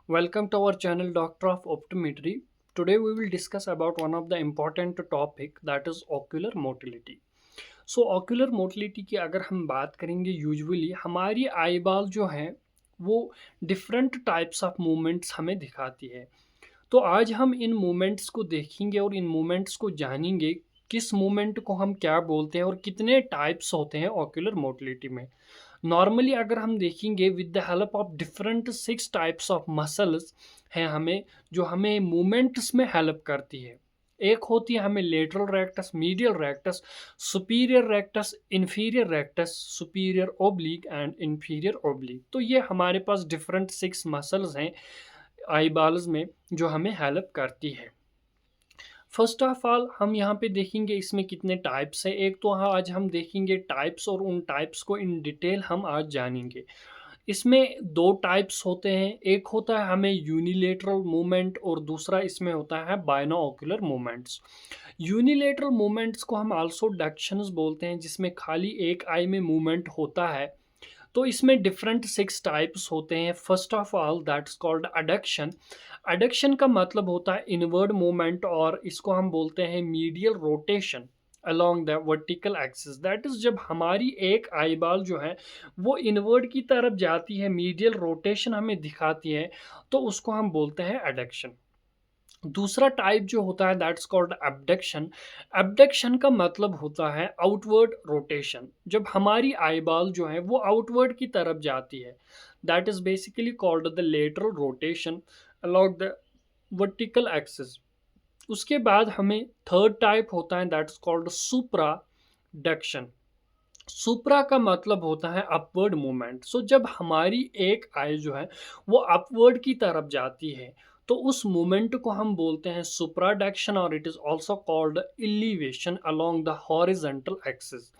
Welcome to our channel Doctor of Optometry. Today we will discuss about one of the important topic that is ocular motility. Ocular motility की अगर हम बात करेंगे usually हमारी eye ball जो है वो डिफरेंट टाइप्स ऑफ मूवमेंट्स हमें दिखाती है। तो आज हम इन मूवमेंट्स को देखेंगे और इन मूवमेंट्स को जानेंगे किस मूवमेंट को हम क्या बोलते हैं और कितने टाइप्स होते हैं ओक्यूलर मोटिलिटी में। नॉर्मली अगर हम देखेंगे with the help of different 6 types of muscles हैं हमें जो हमें मूवमेंट्स में हेल्प करती है। एक होती है हमें lateral rectus, medial rectus, superior rectus, inferior rectus, superior oblique and inferior oblique. तो ये हमारे पास डिफरेंट 6 मसल्स हैं आई बॉल्स में जो हमें हेल्प करती है। फर्स्ट ऑफ ऑल हम यहाँ पे देखेंगे इसमें कितने टाइप्स हैं। एक तो हाँ आज हम देखेंगे टाइप्स और उन टाइप्स को इन डिटेल हम आज जानेंगे। इसमें दो टाइप्स होते हैं, एक होता है हमें यूनिलेटरल मूवमेंट और दूसरा इसमें होता है बाइनोक्यूलर मूवमेंट्स। यूनिलेटरल मूवमेंट्स को हम आल्सो डक्शंस बोलते हैं जिसमें खाली एक आई में मूवमेंट होता है। तो इसमें डिफरेंट 6 टाइप्स होते हैं। First of all that's called adduction. Adduction का मतलब होता है इनवर्ड मूवमेंट और इसको हम बोलते हैं medial rotation along the vertical axis. That is जब हमारी एक आई बॉल जो है वो इनवर्ड की तरफ जाती है, मीडियल रोटेशन हमें दिखाती है, तो उसको हम बोलते हैं अडक्शन। दूसरा टाइप जो होता है दैट्स कॉल्ड एब्डक्शन। एब्डक्शन का मतलब होता है आउटवर्ड रोटेशन, जब हमारी आई बॉल जो है वो आउटवर्ड की तरफ जाती है। That is basically called the lateral rotation along the vertical axis. उसके बाद हमें थर्ड टाइप होता है दैट्स कॉल्ड सुप्राडक्शन। सुप्रा का मतलब होता है अपवर्ड मूवमेंट। जब हमारी एक आई जो है वो अपवर्ड की तरफ जाती है तो उस मूवमेंट को हम बोलते हैं सुप्राडक्शन और it is also called elevation along the horizontal axis.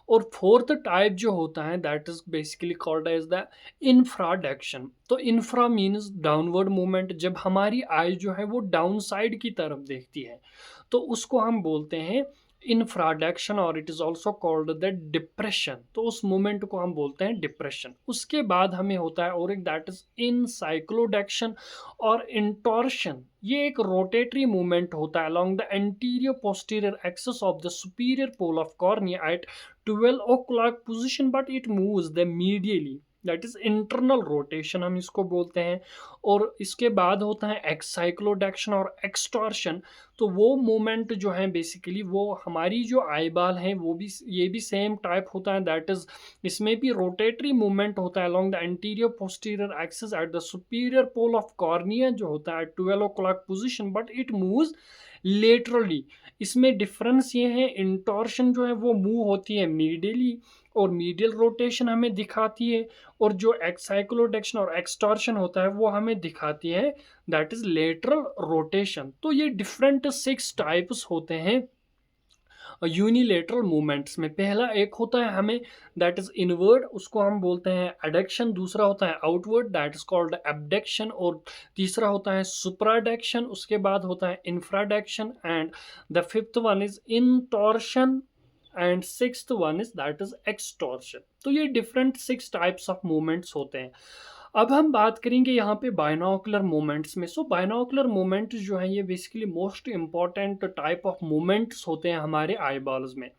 और फोर्थ टाइप जो होता है that is basically called as the infraduction. तो इंफ्रा मीन्स डाउनवर्ड मूवमेंट, जब हमारी आई जो है वो डाउन साइड की तरफ देखती है तो उसको हम बोलते हैं इंफ्राडक्शन और it is also called the depression. तो उस मोमेंट को हम बोलते हैं डिप्रेशन। उसके बाद हमें होता है और एक दैट इज इन साइक्लोडक्शन और इंटॉर्शन। ये एक रोटेटरी मूवमेंट होता है along the anterior posterior axis of the superior pole of cornea at 12 o'clock position but it moves them medially। That is internal rotation हम इसको बोलते हैं। और इसके बाद होता है एक्साइक्लोडक्शन और एक्सटॉर्शन। तो वो मोमेंट जो है बेसिकली वो हमारी जो आई बॉल है वो भी ये भी सेम टाइप होता है। दैट इज इसमें भी रोटेटरी मूवमेंट होता है along the anterior posterior axis at the superior pole of cornea जो होता है 12 o'clock position but it moves laterally. इसमें डिफरेंस ये है इंटॉर्शन जो है वो मूव होती है मीडियली और मीडियल रोटेशन हमें दिखाती है, और जो एक्साइक्लोडक्शन और एक्सटॉर्शन होता है वो हमें दिखाती है दैट इज लेटरल रोटेशन। तो ये डिफरेंट 6 टाइप्स होते हैं यूनिलेटरल मूवमेंट्स में। पहला एक होता है हमें दैट इज इनवर्ड, उसको हम बोलते हैं एडक्शन। दूसरा होता है outward that is called abduction. और तीसरा होता है सुप्राडक्शन। उसके बाद होता है infraduction and the fifth one is intorsion and sixth one is that is extorsion. तो ये डिफरेंट 6 टाइप्स ऑफ मूवमेंट्स होते हैं। अब हम बात करेंगे यहाँ पे बाइनोकुलर मूवमेंट्स में। बाइनोकुलर मूवमेंट्स जो है ये basically most important type of movements होते हैं हमारे आई बॉल्स में।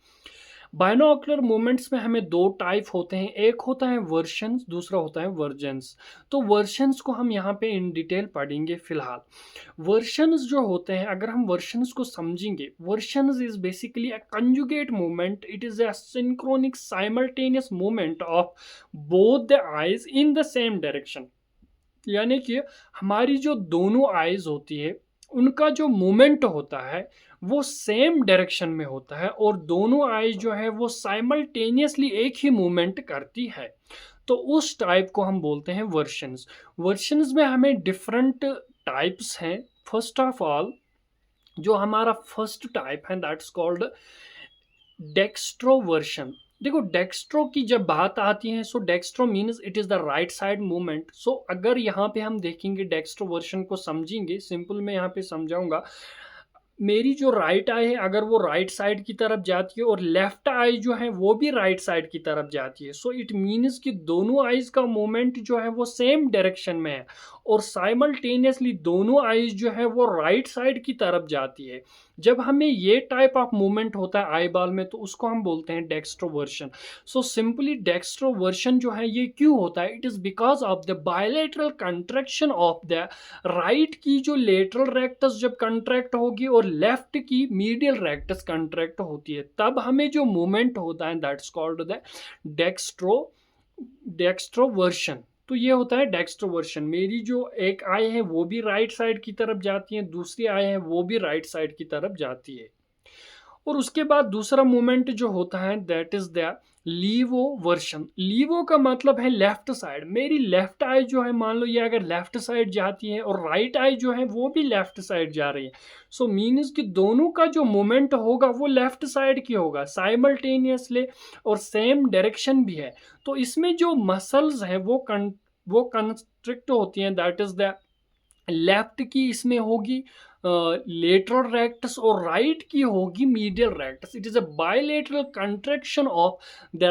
बाइनोकुलर मूवमेंट्स में हमें दो टाइप होते हैं, एक होता है वर्शंस, दूसरा होता है वर्जन्स। तो वर्शंस को हम यहाँ पे इन डिटेल पढ़ेंगे फिलहाल। वर्शंस जो होते हैं अगर हम वर्शंस को समझेंगे, versions is basically a conjugate movement. It is a synchronic simultaneous movement of both the eyes in the same direction. यानी कि हमारी जो दोनों आईज होती है उनका जो मूवमेंट होता है वो सेम डायरेक्शन में होता है और दोनों आईज जो है वो साइमल्टेनियसली एक ही मूवमेंट करती है। तो उस टाइप को हम बोलते हैं वर्शंस। वर्शंस में हमें डिफरेंट टाइप्स हैं। फर्स्ट ऑफ ऑल जो हमारा फर्स्ट टाइप है दैट्स कॉल्ड डेक्स्ट्रोवर्शन। देखो डेक्स्ट्रो की जब बात आती है dextro means it is the right side movement. अगर यहाँ पे हम देखेंगे डेक्स्ट्रोवर्शन को समझेंगे, सिंपल मैं यहाँ पे समझाऊंगा। मेरी जो राइट आई है अगर वो राइट साइड की तरफ जाती है और लेफ्ट आई जो है वो भी राइट साइड की तरफ जाती है, इट मीन्स कि दोनों आईज का मूवमेंट जो है वो सेम डायरेक्शन में है और साइमल्टेनियसली दोनों आईज जो है वो राइट साइड की तरफ जाती है। जब हमें ये टाइप ऑफ मूवमेंट होता है आई बॉल में तो उसको हम बोलते हैं डेक्स्ट्रोवर्शन। सो सिंपली डेक्स्ट्रोवर्शन जो है ये क्यों होता है, it is because of the bilateral contraction of the right की जो लेटरल रेक्टस जब कंट्रैक्ट होगी और लेफ्ट की मीडियल रेक्टस कंट्रैक्ट होती है, तब हमें जो मूवमेंट होता है दैट्स कॉल्ड द डेक्स्ट्रो डेक्स्ट्रोवर्शन। तो ये होता है डेक्स्ट्रोवर्शन। मेरी जो एक आई है वो भी राइट साइड की तरफ जाती है, दूसरी आई है वो भी राइट साइड की तरफ जाती है। और उसके बाद दूसरा मूवमेंट जो होता है that is the levo version. लीवो का मतलब है लेफ्ट साइड। मेरी लेफ्ट आई जो है, मान लो ये अगर लेफ्ट साइड जाती है और राइट आई जो है वो भी लेफ्ट साइड जा रही है, सो मीन्स कि दोनों का जो मूवमेंट होगा वो लेफ्ट साइड की होगा साइमल्टेनियसली, और सेम डायरेक्शन भी है। तो इसमें जो मसल्स हैं वो कंस्ट्रिक्ट होती हैं, दैट इज द लेफ्ट की इसमें होगी लेटरल रेक्टस और राइट की होगी medial rectus. It is a bilateral contraction of the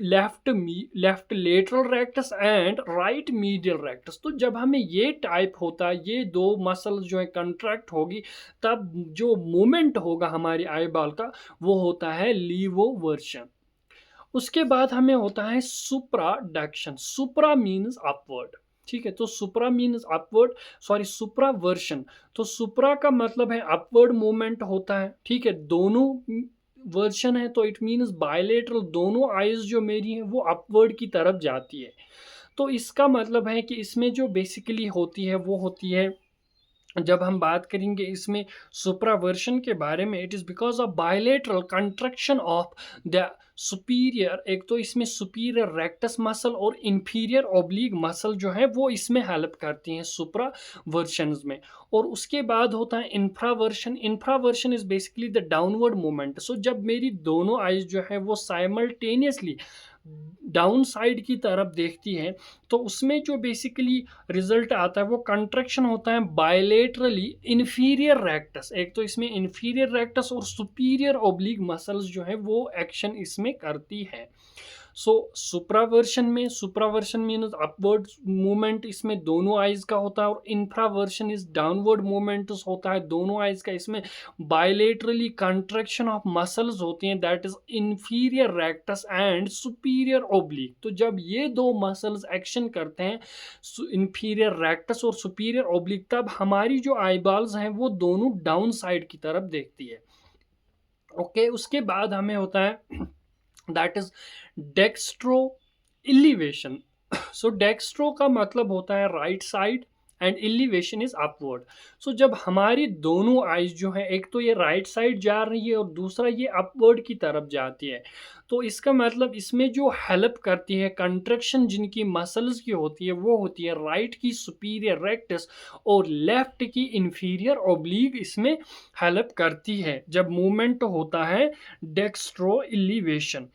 left lateral rectus and right medial rectus. तो जब हमें ये टाइप होता है, ये दो मसल जो है कंट्रैक्ट होगी, तब जो मूवमेंट होगा हमारी आई बॉल का वो होता है लीवोवर्शन। उसके बाद हमें होता है सुप्राडक्शन। सुप्रा मीन्स अपवर्ड, ठीक है, तो सुप्रा मीन्स अपवर्ड, सॉरी सुप्रावर्शन। तो सुप्रा का मतलब है अपवर्ड मूवमेंट होता है, ठीक है। दोनों वर्शन है तो इट मीन्स बायलेटरल, दोनों आईज जो मेरी है वो अपवर्ड की तरफ जाती है। तो इसका मतलब है कि इसमें जो बेसिकली होती है वो होती है, जब हम बात करेंगे इसमें सुप्रावर्शन के बारे में, it is because of bilateral construction of the superior. एक तो इसमें सुपीरियर रेक्टस मसल और इंफीरियर ओब्लिक मसल जो है वो इसमें हेल्प करती हैं सुप्रावर्शन में। और उसके बाद होता है infraversion. Infraversion is basically the downward movement. So जब मेरी दोनों आइज जो है वो साइमल्टेनियसली डाउन साइड की तरफ देखती है, तो उसमें जो बेसिकली रिजल्ट आता है वो कंट्रैक्शन होता है बायलेटरली इंफीरियर रेक्टस। एक तो इसमें इंफीरियर रेक्टस और सुपीरियर ओब्लिक मसल्स जो है वो एक्शन इसमें करती है। सो सुप्रावर्शन मीन्स अपवर्ड मूवमेंट, इसमें दोनों आइज का होता है, और इंफ्रावर्शन इज डाउनवर्ड मूवमेंट होता है दोनों आइज का। इसमें बायलेटरली कंट्रैक्शन ऑफ मसल्स होती हैं, that is inferior rectus and superior oblique. तो जब ये दो मसल्स एक्शन करते हैं, इंफीरियर रेक्टस और सुपीरियर ओब्लिक, तब हमारी जो आईबॉल्स हैं वो दोनों डाउन साइड की तरफ देखती है। ओके, उसके बाद हमें होता है that is dextro elevation. So dextro का मतलब होता है right side and elevation is upward. So जब हमारी दोनों आइज जो है, एक तो ये राइट साइड जा रही है और दूसरा ये अपवर्ड की तरफ जाती है, तो इसका मतलब इसमें जो हेल्प करती है कंट्रैक्शन जिनकी मसल्स की होती है वो होती है राइट की सुपीरियर रेक्टस और लेफ्ट की इंफीरियर ओब्लिक, इसमें हेल्प करती है जब मूवमेंट होता है डेक्स्ट्रो इलिवेशन।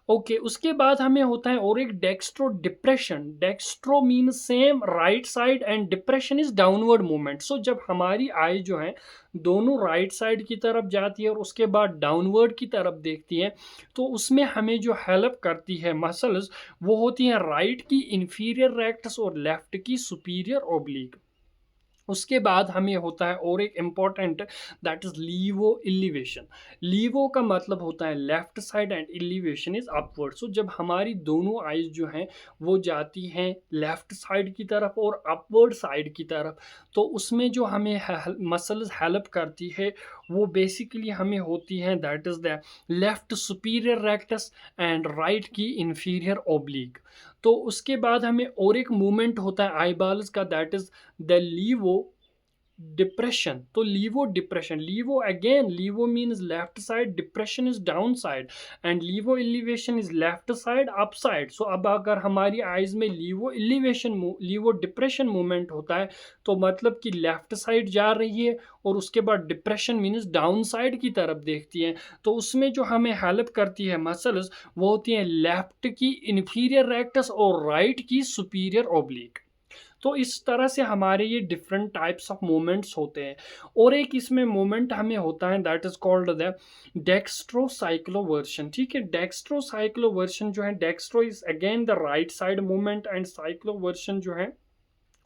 ओके, उसके बाद हमें होता है और एक dextro depression. Dextro mean same right side and depression is downward movement. So जब हमारी आई जो है दोनों राइट साइड की तरफ जाती है और उसके बाद डाउनवर्ड की तरफ देखती है, तो उसमें हमें जो हेल्प करती है मसल्स वो होती हैं राइट की इंफीरियर रेक्टस और लेफ्ट की सुपीरियर ओब्लिक। उसके बाद हमें होता है और एक important, that is levo elevation. Levo का मतलब होता है left side and elevation is upward. So जब हमारी दोनों आइज जो हैं वो जाती हैं लेफ्ट साइड की तरफ और अपवर्ड साइड की तरफ, तो उसमें जो हमें मसल्स हेल्प करती है वो बेसिकली हमें होती हैं that is the left superior rectus and right की इंफीरियर ओब्लिक। तो उसके बाद हमें और एक मूवमेंट होता है आईबॉल्स का, that is the levo depression. तो levo depression, levo again, levo means left side, depression is down side and levo elevation is left side up side. So अब अगर हमारी आइज में levo elevation levo depression movement होता है, तो मतलब कि लेफ्ट साइड जा रही है और उसके बाद डिप्रेशन मीन्स डाउन साइड की तरफ देखती है, तो उसमें जो हमें हेल्प करती है मसल्स वो होती हैं लेफ्ट की इंफीरियर रेक्टस और राइट की सुपीरियर ओब्लिक। तो इस तरह से हमारे ये डिफरेंट टाइप्स ऑफ मूवमेंट्स होते हैं। और एक इसमें मूवमेंट हमें होता है that is called the dextrocycloversion. ठीक है, डेक्स्ट्रोसाइक्लोवर्शन जो है, dextro is again the right side movement and cycloversion जो है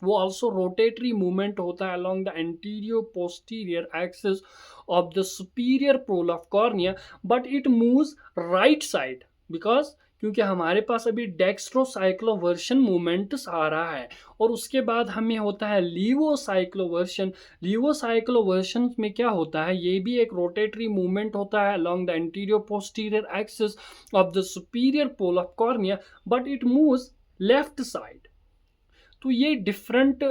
वो ऑल्सो रोटेटरी मूवमेंट होता है along the anterior posterior axis of the superior pole of cornea, but it moves right side because क्योंकि हमारे पास अभी डेक्स्ट्रोसाइक्लोवर्शन मूवमेंट्स आ रहा है, और उसके बाद हमें होता है लीवोसाइक्लोवर्शन। लीवोसाइक्लोवर्शन में क्या होता है, ये भी एक रोटेटरी मूवमेंट होता है along the anterior posterior axis of the superior pole of cornea, but it moves left side. तो ये डिफरेंट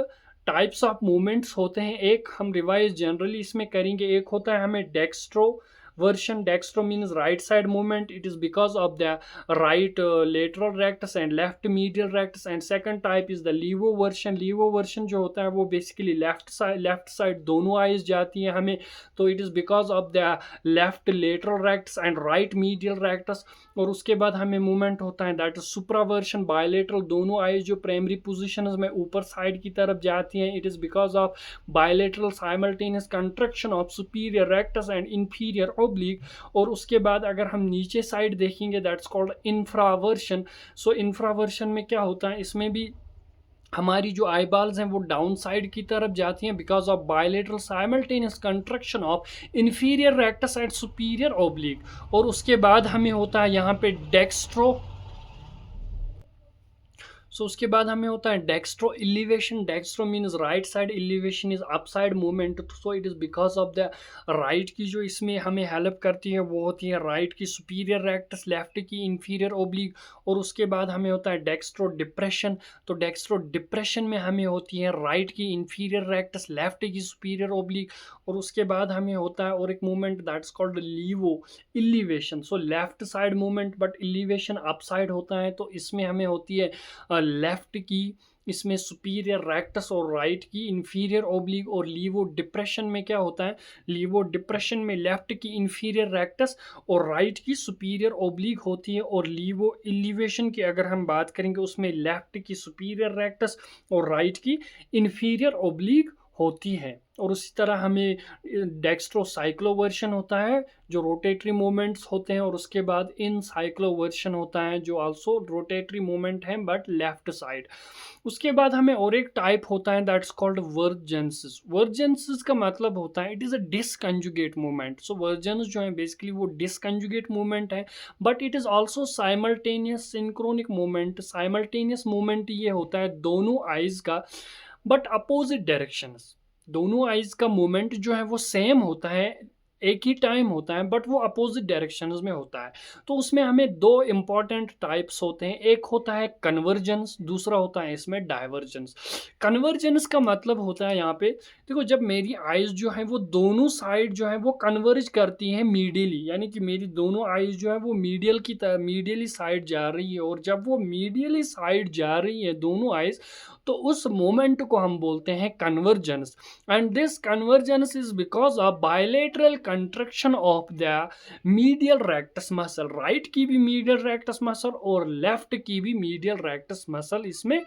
टाइप्स ऑफ मूवमेंट्स होते हैं। एक हम रिवाइज जनरली इसमें करेंगे, एक होता है हमें dextro version. Dextro means right side movement, it is because of the right lateral rectus and left medial rectus. And second type is the levo version. Levo version जो होता है वो बेसिकली लेफ्ट साइड दोनों eyes जाती है हमें, तो it is because of the left lateral rectus and right medial rectus. और उसके बाद हमें मूवमेंट होता है दैट इज सुप्रावर्शन, बायलेटरल दोनों आइज जो प्राइमरी पोजीशंस में ऊपर साइड की तरफ जाती हैं, it is because of bilateral simultaneous construction of superior rectus and inferior oblique. और उसके बाद अगर हम नीचे साइड देखेंगे दैट्स कॉल्ड इंफ्रावर्शन। सो इंफ्रावर्शन में क्या होता है, इसमें भी हमारी जो आई बॉल्स हैं वो डाउन साइड की तरफ जाती हैं because of bilateral simultaneous construction of inferior rectus and superior oblique. और उसके बाद हमें होता है यहाँ पे डेक्स्ट्रो। सो उसके बाद हमें होता है dextro elevation. Dextro means right side, elevation is upside movement. So it is because of the right की जो इसमें हमें हेल्प करती है वो होती है राइट की सुपीरियर रेक्टस, लेफ्ट की इंफीरियर ओब्लिक। और उसके बाद हमें होता है डेक्स्ट्रो डिप्रेशन। तो डेक्स्ट्रो डिप्रेशन में हमें होती है राइट की इंफीरियर रेक्टस, लेफ्ट की सुपीरियर ओब्लिक। और उसके बाद हमें होता है और एक movement that's called levo elevation. So left side movement but elevation upside होता है, तो इसमें हमें होती है लेफ्ट की इसमें सुपीरियर रेक्टस और राइट की इंफीरियर ओब्लिक। और लीवो डिप्रेशन में क्या होता है, लीवो डिप्रेशन में लेफ्ट की इंफीरियर रेक्टस और राइट की सुपीरियर ओब्लिक होती है। और लीवो इलिवेशन की अगर हम बात करेंगे उसमें लेफ्ट की सुपीरियर रेक्टस और राइट की इंफीरियर ओब्लिक होती है। और उसी तरह हमें डेक्स्ट्रोसाइक्लोवर्शन होता है जो रोटेटरी मूवमेंट्स होते हैं, और उसके बाद इन साइक्लोवर्शन होता है जो आल्सो रोटेटरी मूवमेंट है बट लेफ्ट साइड। उसके बाद हमें और एक टाइप होता है दैट्स कॉल्ड वर्जेंसिस। वर्जेंसिस का मतलब होता है इट इज़ अ डिसकंजुगेट मूवमेंट। सो वर्जेंस जो है बेसिकली वो डिसकंजुगेट मूवमेंट है, but it is also simultaneous synchronic movement. Simultaneous movement ये होता है दोनों आइज का बट अपोजिट डायरेक्शंस। दोनों आइज का मूवमेंट जो है वो सेम होता है, एक ही टाइम होता है, बट वो अपोजिट डायरेक्शंस में होता है। तो उसमें हमें दो इंपॉर्टेंट टाइप्स होते हैं, एक होता है कन्वर्जेंस, दूसरा होता है इसमें डाइवर्जेंस। कन्वर्जेंस का मतलब होता है यहाँ पे देखो, जब मेरी आइज जो है वो दोनों साइड जो है वो कन्वर्ज करती हैं मीडियली, यानी कि मेरी दोनों आइज जो है वो मीडियल की तरह मीडियली साइड जा रही है, और जब वो मीडियली साइड जा रही है दोनों आइज, तो उस मोमेंट को हम बोलते हैं convergence. And this convergence is because of bilateral construction of the medial rectus muscle. Right की भी मीडियल रेक्टस मसल और लेफ्ट की भी मीडियल रेक्टस मसल इसमें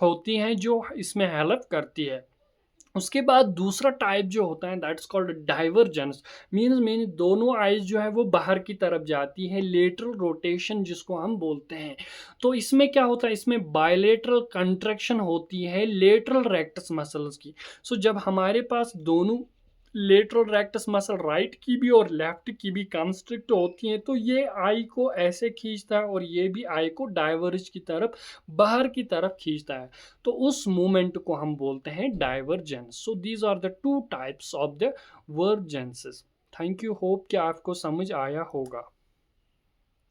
होती हैं जो इसमें हेल्प करती है। उसके बाद दूसरा टाइप जो होता है दैट्स कॉल्ड डाइवर्जेंस। मीन्स दोनों आइज जो है वो बाहर की तरफ जाती है, लेटरल रोटेशन जिसको हम बोलते हैं। तो इसमें क्या होता है, इसमें बायलेटरल कंट्रैक्शन होती है लेटरल रेक्टस मसल्स की। सो जब हमारे पास दोनों लेटरल रेक्टस मसल राइट की भी और लेफ्ट की भी कंस्ट्रिक्ट होती हैं, तो ये आई को ऐसे खींचता है और ये भी आई को डाइवर्ज की तरफ बाहर की तरफ खींचता है। तो उस मूवमेंट को हम बोलते हैं divergence. So these are the two types of the vergences. Thank you, hope कि आपको समझ आया होगा।